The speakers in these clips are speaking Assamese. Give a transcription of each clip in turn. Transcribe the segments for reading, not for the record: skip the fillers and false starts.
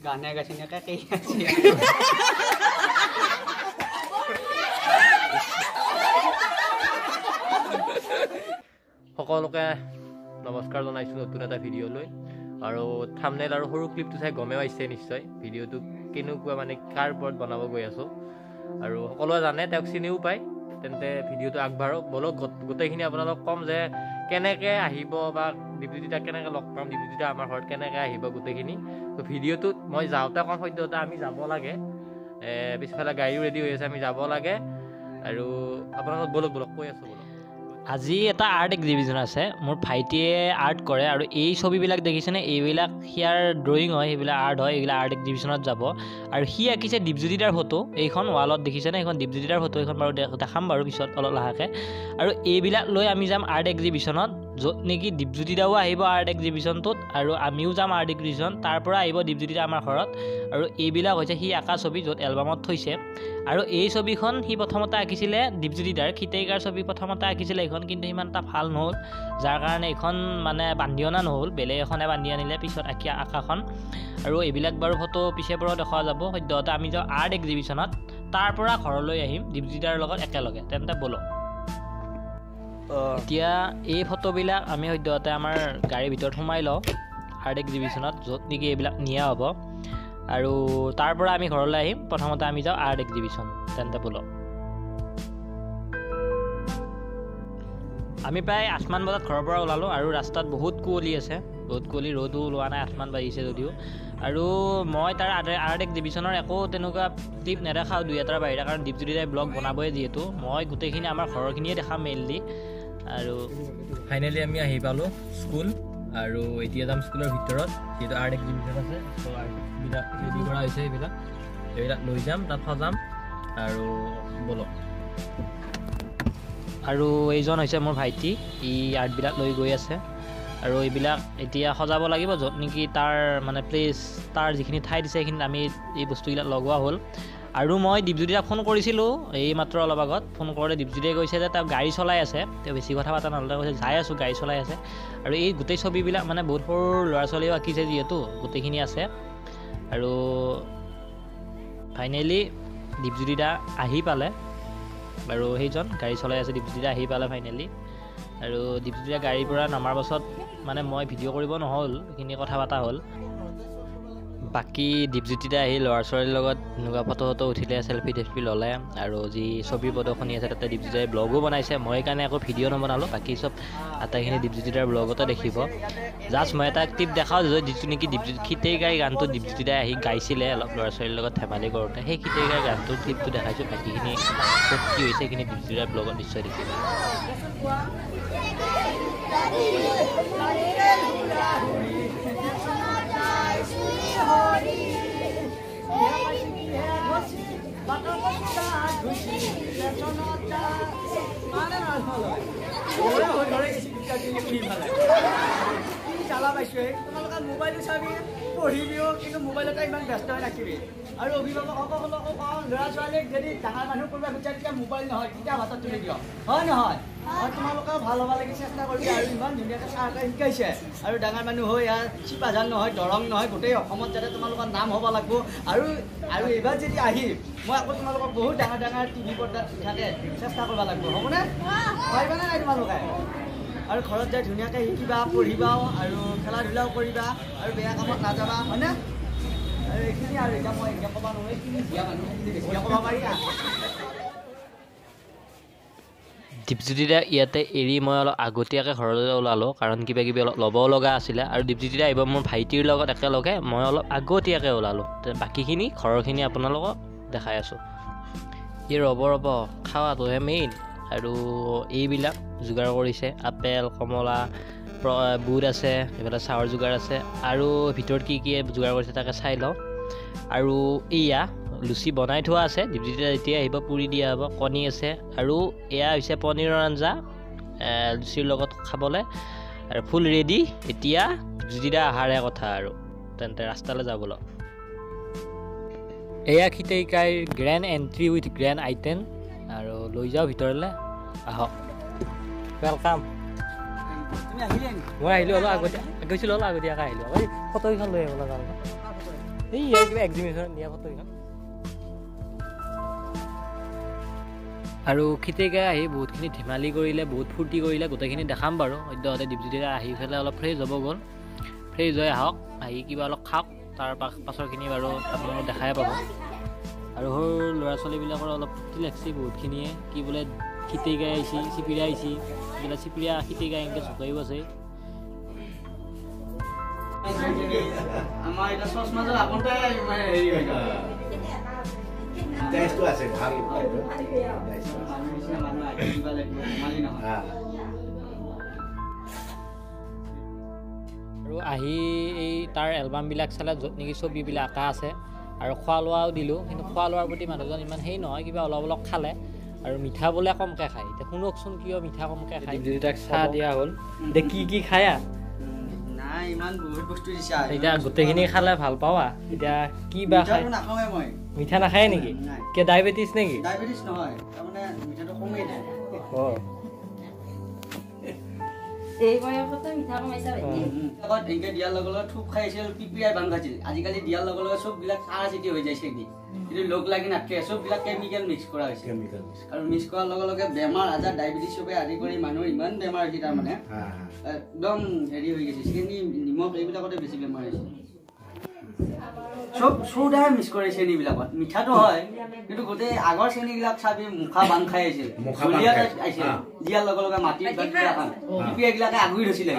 গানে গাইছিনে কাকেই আছে সকলোকে নমস্কাৰ জনাইছোঁ নতুন এটা ভিডিঅ'লৈ আৰু থাম্বনেইল আৰু সৰু ক্লিপটো চাই গমে পাইছে নিশ্চয় ভিডিঅ'টো কেনেকুৱা মানে কাৰ ওপৰত বনাব গৈ আছোঁ আৰু সকলোৱে জানে তেওঁক চিনিও পায় তেন্তে ভিডিঅ'টো আগবাঢ়ক বলক গোটেইখিনি আপোনালোক কম যে কেনেকৈ আহিব বা দীপজ্যোতিতাক কেনেকৈ লগ পাম দীপজ্যোতিতা আমাৰ ঘৰত কেনেকৈ আহিব গোটেইখিনি তো ভিডিঅ'টোত মই যাওঁতে কম সদ্যহতে আমি যাব লাগে পিছফালে গাড়ীও ৰেডি হৈ আছে আমি যাব লাগে আৰু আপোনালোক বলক কৈ আছোঁ বলক আজি এটা আৰ্ট এক্সিবিশ্যন আছে মোৰ ভাইটিয়ে আৰ্ট কৰে আৰু এই ছবিবিলাক দেখিছেনে এইবিলাক সিয়াৰ ড্ৰয়িং হয় সেইবিলাক আৰ্ট হয় এইবিলাক আৰ্ট এক্সিবিশ্যনত যাব আৰু সি আঁকিছে দীপজ্যোতিতাৰ ফটো এইখন ৱালত দেখিছেনে এইখন দীপজ্যোতিতাৰ ফটো এইখন বাৰু দেখাম বাৰু পিছত অলপ লাহেকৈ আৰু এইবিলাক লৈ আমি যাম আৰ্ট এক্সিবিশ্যনত য'ত নেকি দীপজ্যোতিতাও আহিব আৰ্ট এক্সিবিশ্যনটোত আৰু আমিও যাম আৰ্ট এক্সিবিশ্যন তাৰ পৰা আহিব দীপজ্যোতিতা আমাৰ ঘৰত আৰু এইবিলাক হৈছে সি আঁকা ছবি য'ত এলবামত থৈছে আৰু এই ছবিখন সি প্ৰথমতে আঁকিছিলে দীপজ্যোতিতাৰ খিতেইকাৰ ছবি প্ৰথমতে আঁকিছিলে এইখন কিন্তু সিমান এটা ভাল নহ'ল যাৰ কাৰণে এইখন মানে বান্ধি অনা নহ'ল বেলেগ এখনে বান্ধি আনিলে পিছত আঁকাখন আৰু এইবিলাক বাৰু ফটো পিছে পৰা দেখুওৱা যাব সদ্যহতে আমি যাওঁ আৰ্ট এক্সিবিশ্যনত তাৰ পৰা ঘৰলৈ আহিম দীপজ্যোতিতাৰ লগত একেলগে তেন্তে ব'লক এতিয়া এই ফটোবিলাক আমি সদ্যহতে আমাৰ গাড়ীৰ ভিতৰত সোমাই লওঁ আৰ্ট এক্সিবিশ্যনত য'ত নেকি এইবিলাক নিয়া হ'ব আৰু তাৰ পৰা আমি ঘৰলৈ আহিম প্ৰথমতে আমি যাওঁ আৰ্ট এক্সিবিশ্যন তেন্তে ব'লক আমি প্ৰায় 8মান বজাত ঘৰৰ পৰা ওলালোঁ আৰু ৰাস্তাত বহুত কুঁৱলী আছে বহুত কুঁৱলী ৰ'দো ওলোৱা নাই 8মান বাজিছে যদিও আৰু মই তাৰ আৰ্ট এক্সিবিশ্যনৰ একো তেনেকুৱা ক্লিপ নেদেখাওঁ দুই এটাৰ বাহিৰে কাৰণ দীপজ্যোতিতাই ব্লগ বনাবই যিহেতু মই গোটেইখিনি আমাৰ ঘৰৰখিনিয়ে দেখাম মেইনলি আৰু ফাইনেলি আমি আহি পালোঁ স্কুল আৰু এতিয়া যাম স্কুলৰ ভিতৰত যিহেতু আৰ্ট এক্সিবিশ্যন আছে ত' আৰ্টবিলাক ৰেডি কৰা হৈছে এইবিলাক লৈ যাম তাত সজাম আৰু ব'লক আৰু এইজন হৈছে মোৰ ভাইটি ই আৰ্টবিলাক লৈ গৈ আছে আৰু এইবিলাক এতিয়া সজাব লাগিব য'ত নেকি তাৰ মানে প্লেচ তাৰ যিখিনি ঠাই দিছে সেইখিনিত আমি এই বস্তুবিলাক লগোৱা হ'ল আৰু মই দীপজ্যোতিতাক ফোন কৰিছিলোঁ এই মাত্ৰ অলপ আগত ফোন কৰোঁতে দীপজ্যোতিয়ে কৈছে যে তেওঁ গাড়ী চলাই আছে তেওঁ বেছি কথা পতা নহ'লে কৈছে যাই আছোঁ গাড়ী চলাই আছে আৰু এই গোটেই ছবিবিলাক মানে বহুত সৰু ল'ৰা ছোৱালীও আঁকিছে যিহেতু গোটেইখিনি আছে আৰু ফাইনেলি দীপজ্যোতিতা আহি পালে আৰু সেইজন গাড়ী চলাই আছে দীপজ্যোতিতা আহি পালে ফাইনেলি আৰু দীপজ্যোতিতা গাড়ীৰ পৰা নমাৰ পাছত মানে মই ভিডিঅ' কৰিব নহ'ল সেইখিনি কথা পতা হ'ল বাকী দীপজ্যোতিতা আহি ল'ৰা ছোৱালীৰ লগত এনেকুৱা ফটো উঠিলে চেল্ফি ল'লে আৰু যি ছবি প্ৰদৰ্শনী আছে তাতে দীপজ্যোতিতাই ব্লগো বনাইছে মই সেইকাৰণে একো ভিডিঅ' নবনালোঁ বাকী চব আটাইখিনি দীপজ্যোতিতাৰ ব্লগতে দেখিব জাষ্ট মই এটা ক্লিপ দেখাওঁ যিটো নেকি খিতেইকাৰ গানটো দীপজ্যোতিতাই আহি গাইছিলে অলপ ল'ৰা ছোৱালীৰ লগত ধেমালি কৰোঁতে সেই খিতেইকাৰ গানটোৰ ক্লিপটো দেখাইছোঁ বাকীখিনি ক'ত কি হৈছে সেইখিনি দীপজ্যোতিতাৰ ব্লগত নিশ্চয় দেখিব চালা পাইছোঁ তোমালোকে মোবাইলটো চাবি পঢ়িবিও কিন্তু মোবাইলতে ইমান ব্যস্ত হৈ নাথাকিবি আৰু অভিভাৱকসকলকো কওঁ ল'ৰা ছোৱালীক যদি ডাঙৰ মানুহ কৰিব বিচাৰে তেতিয়া মোবাইল নহয় তেতিয়া হাতত তুলি দিয়ক হয় নহয় আৰু তোমালোকেও ভাল হ'ব লাগি চেষ্টা কৰিবি আৰু ইমান ধুনীয়াকৈ চৰকাৰে শিকাইছে আৰু ডাঙৰ মানুহ হৈ ইয়াৰ চিপাঝাৰ নহয় দৰং নহয় গোটেই অসমত যাতে তোমালোকৰ নাম হ'ব লাগিব আৰু এইবাৰ যদি আহি মই আকৌ তোমালোকক বহুত ডাঙৰ টিভি পৰ্দাত থাকে চেষ্টা কৰিব লাগিব হ'বনে পাৰিবানে নাই তোমালোকে আৰু ঘৰত যাই ধুনীয়াকৈ শিকিবা পঢ়িবাও আৰু খেলা ধূলাও কৰিবা আৰু বেয়া কামত নাযাবা হয়নে আৰু এইখিনি আৰু এতিয়া মই এতিয়া ক'ব নোৱাৰোঁ এইখিনি বিয়া মানুহ বেছিকৈ ক'ব পাৰি দীপজ্যোতিতা ইয়াতে এৰি মই অলপ আগতীয়াকৈ ঘৰলৈ ওলালোঁ কাৰণ কিবা কিবি অলপ ল'ব লগা আছিলে আৰু দীপজ্যোতিতা আহিব মোৰ ভাইটিৰ লগত একেলগে মই অলপ আগতীয়াকৈ ওলালোঁ বাকীখিনি ঘৰৰখিনি আপোনালোকক দেখাই আছোঁ এই ৰ'ব খাৱাটোহে মেইন আৰু এইবিলাক যোগাৰ কৰিছে আপেল কমলা বুট আছে এইফালে চাহৰ যোগাৰ আছে আৰু ভিতৰত কি যোগাৰ কৰিছে তাকে চাই লওঁ আৰু এয়া লুচি বনাই থোৱা আছে দীপজ্যোতিতা যেতিয়া আহিব পুৰি দিয়া হ'ব কণী আছে আৰু এয়া হৈছে পনীৰৰ আঞ্জা লুচিৰ লগত খাবলৈ আৰু ফুল ৰেডি এতিয়া দীপজ্যোতিতা অহাৰে কথা আৰু তেন্তে ৰাস্তালৈ যাবলৈ এয়া খিতেইকাৰ grand entry with grand item আৰু লৈ যাওঁ ভিতৰলৈ আহক ৱেলকাম মই আহিলোঁ অলপ আগতীয়াকৈ আহিলোঁ ফটোকেইখন লৈ আহিব লগা এই ইয়াৰ কিবা এক্সিবিশ্যনত নিয়া ফটো এইখন আৰু খিতেইকাই আহি বহুতখিনি ধেমালি কৰিলে বহুত ফূৰ্তি কৰিলে গোটেইখিনি দেখাম বাৰু সদ্যহতে দীপজ্যোতি আহি পেলাই অলপ ফ্ৰেছ হ'ব গ'ল ফ্ৰেছ হৈ আহক আহি কিবা অলপ খাওক তাৰ পাছৰখিনি বাৰু আপোনালোকে দেখাই পাব আৰু সৰু ল'ৰা ছোৱালীবিলাকৰ অলপ ফূৰ্তি লাগছে বহুতখিনিয়ে কি বোলে খিতেইকাই আহিছে চিপিৰা আহিছে বোলে চিপিৰা খিতেইকাই এনেকৈ জোকাইও আছে আমাৰ এটা চশমাজৰ আগতে মানে হেৰি হৈ গ'ল ডাইছটো আছে ভাল মানুহ আহি কিবা লাগিব ধেমালি নহয় আৰু আহি এই তাৰ এলবামবিলাক চালে য'ত নেকি ছবিবিলাক আঁকা আছে আৰু খোৱা লোৱাও দিলোঁ কিন্তু খোৱা লোৱাৰ প্ৰতি মানুহজন ইমান সেই নহয় কিবা অলপ অলপ খালে আৰু মিঠা বোলে কমকৈ খায় এতিয়া শুনকচোন কিয় মিঠা কমকৈ খায় যদি তাক চাহ দিয়া হ'ল এতিয়া কি খায়া নাই ইমান বহুত বস্তু দিছা এতিয়া গোটেইখিনি খালে ভাল পাৱা এতিয়া কি বা খায় নাখাওঁৱে মই মিঠা নাখায় নেকি কিয় ডায়েবেটিছ নেকি ডায়েবেটিছ নহয় তাৰমানে মিঠাটো কমেই দিয়ে অঁ এই বয়সতে মিঠা কমাইছা আগত এনেকৈ দিয়াৰ লগে লগে থুপ খাইছিল পিপিআই বান্ধ খাইছিল আজিকালি দিয়াৰ লগে লগে চববিলাক চাৰা চিটি হৈ যাইছে কি কিন্তু লগ লাগি নাথাকে চববিলাক কেমিকেল মিক্স কৰা হৈছে আৰু মিক্স কৰাৰ লগে লগে বেমাৰ আজাৰ ডায়েবেটিছ চবে আদি কৰি মানুহৰ ইমান বেমাৰ হৈছে তাৰমানে একদম হেৰি হৈ গৈছে চেনি নিমখ এইবিলাকতে বেছি বেমাৰ হৈছে চব চৌদাহে মিক্স কৰে চেনিবিলাকত মিঠাটো হয় কিন্তু গোটেই আগৰ চেনিবিলাক চাবি মুখা বাং খাই আহিছিল আহিছিল দিয়াৰ লগে লগে মাটিত পিপিআইবিলাকে আগুৰি ধৰিছিলে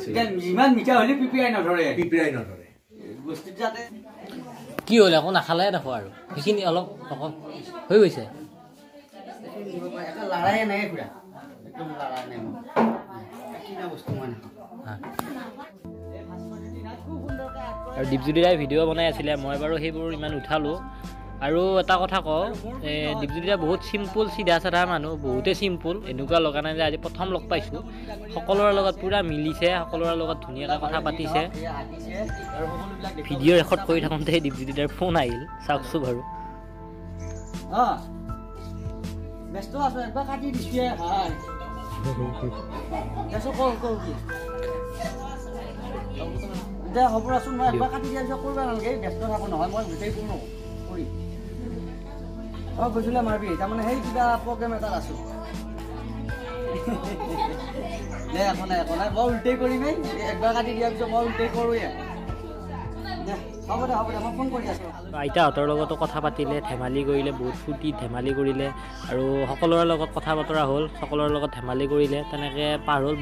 এতিয়া যিমান মিঠা হ'লে পিপিআই নধৰে বস্তুটো যাতে কি হ'ল একো নাখালে দেখো আৰু সেইখিনি অলপ হৈ গৈছে লৰাই নাই পুৰা একদম লৰাই নাই কিনা বস্তু মই নাখাওঁ আৰু দীপজ্যোতি দাই ভিডিঅ' বনাই আছিলে মই বাৰু সেইবোৰ ইমান উঠালোঁ আৰু এটা কথা কওঁ দীপজ্যোতি দা বহুত চিম্পুল চিধা চাধা মানুহ বহুতেই চিম্পুল এনেকুৱা লগা নাই যে আজি প্ৰথম লগ পাইছোঁ সকলোৰে লগত পূৰা মিলিছে সকলোৰে লগত ধুনীয়াকৈ কথা পাতিছে ভিডিঅ' ৰেকৰ্ড কৰি থাকোঁতে দীপজ্যোতি দাৰ ফোন আহিল চাওকচোন বাৰু ব্যস্ত আছো একবাৰ কাটি দিছে হয় কওঁ কি এতিয়া হ'ব আছোন মই একবাৰ কাটি দিয়াৰ পিছত কৰিব নালাগে ব্যস্ত থাকোঁ নহয় মই গোটেই কোনো কৰি অঁ গৈছিলে মাৰবি তাৰমানে সেই কিবা প্ৰগ্ৰেম এটাত আছোঁ দে একো নাই মই উল্টেই কৰিমেই একবাৰ কাটি দিয়াৰ পিছত মই উল্টেই কৰোঁৱে হ'ব দে মই ফোন কৰি আছোঁ আইতাহঁতৰ লগতো কথা পাতিলে ধেমালি কৰিলে বহুত ফূৰ্তি ধেমালি কৰিলে আৰু সকলোৰে লগত কথা বতৰা হ'ল সকলোৰে লগত ধেমালি কৰিলে তেনেকৈ পাৰ হ'ল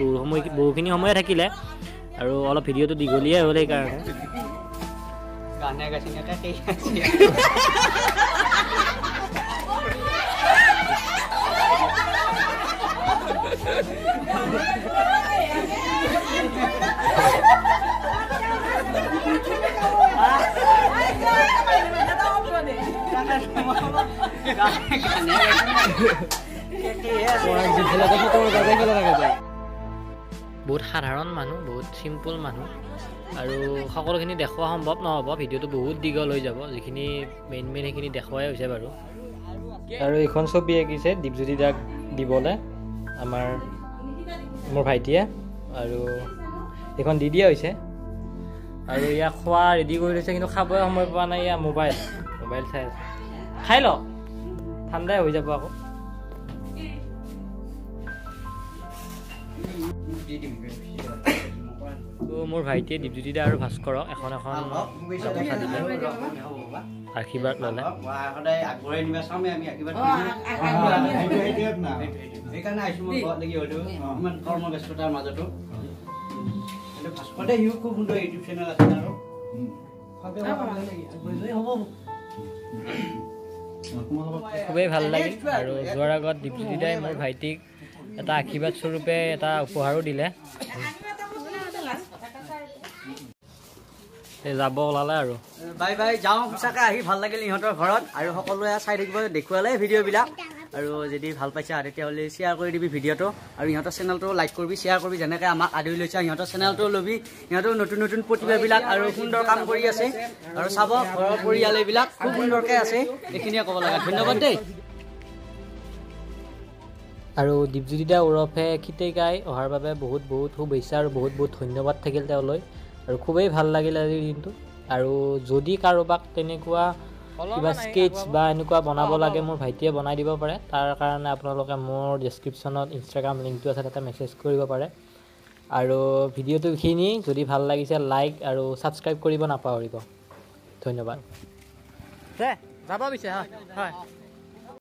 বহুখিনি সময়ে থাকিলে আৰু অলপ ভিডিঅ'টো দীঘলীয়াই হ'ল সেইকাৰণে গানে গাইছে বহুত সাধাৰণ মানুহ বহুত চিম্পুল মানুহ আৰু সকলোখিনি দেখুওৱা সম্ভৱ নহ'ব ভিডিঅ'টো বহুত দীঘল হৈ যাব যিখিনি মেইন সেইখিনি দেখুৱাই হৈছে বাৰু আৰু এইখন ছবি আঁকিছে দীপজ্যোতি দাক দিবলৈ মোৰ ভাইটিয়ে আৰু এইখন দি দিয়া হৈছে আৰু ইয়াক খোৱা ৰেডি কৰি লৈছে কিন্তু খাবই সময় পোৱা নাই ইয়াৰ মোবাইল চাই আছে খাই ল ঠাণ্ডাই হৈ যাব আকৌ মোৰ ভাইটিয়ে দীপজ্যোতি দা আৰু ভাস্কৰক এখন আশীৰ্বাদ ল'লে সদায় আগবঢ়াই নিবা চামে আমি আশীৰ্বাদ সেইকাৰণে আহিছোঁ মই ঘৰত লাগি হয়তো ইমান কৰ্মব্যস্ততাৰ মাজতো ভাস্কৰতে সিও খুব সুন্দৰ ইউটিউব চেনেল আছে আৰু খুবেই ভাল লাগিল আৰু যোৱাৰ আগত দীপজ্যোতি দাই মোৰ ভাইটিক এটা আশীৰ্বাদ স্বৰূপে এটা উপহাৰো দিলে যাব ওলালে আৰু বাই যাওঁ সঁচাকৈ আহি ভাল লাগিল ইহঁতৰ ঘৰত আৰু সকলোৱে চাই থাকিব দেখুৱালে ভিডিঅ'বিলাক আৰু যদি ভাল পাইছা তেতিয়াহ'লে শ্বেয়াৰ কৰি দিবি ভিডিঅ'টো আৰু ইহঁতৰ চেনেলটো লাইক কৰিবি শ্বেয়াৰ কৰিবি যেনেকৈ আমাক আদৰি লৈছে ইহঁতৰ চেনেলটো ল'বি ইহঁতেও নতুন প্ৰতিভাবিলাক আৰু সুন্দৰ কাম কৰি আছে আৰু চাব ঘৰৰ পৰিয়াল এইবিলাক খুব সুন্দৰকৈ আছে এইখিনিয়ে ক'ব লাগে ধন্যবাদ দেই আৰু দীপজ্যোতি দা ওৰফে খিতেইকাই অহাৰ বাবে বহুত শুভেচ্ছা আৰু বহুত ধন্যবাদ থাকিল তেওঁলৈ আৰু খুবেই ভাল লাগিল আজিৰ দিনটো আৰু যদি কাৰোবাক তেনেকুৱা কিবা স্কেটছ বা এনেকুৱা বনাব লাগে মোৰ ভাইটিয়ে বনাই দিব পাৰে তাৰ কাৰণে আপোনালোকে মোৰ ডেছক্ৰিপশ্যনত ইনষ্টাগ্ৰাম লিংকটো আছে তাতে মেছেজ কৰিব পাৰে আৰু ভিডিঅ'টো এইখিনি যদি ভাল লাগিছে লাইক আৰু ছাবস্ক্ৰাইব কৰিব নাপাহৰিব ধন্যবাদ যাব পিছে হয়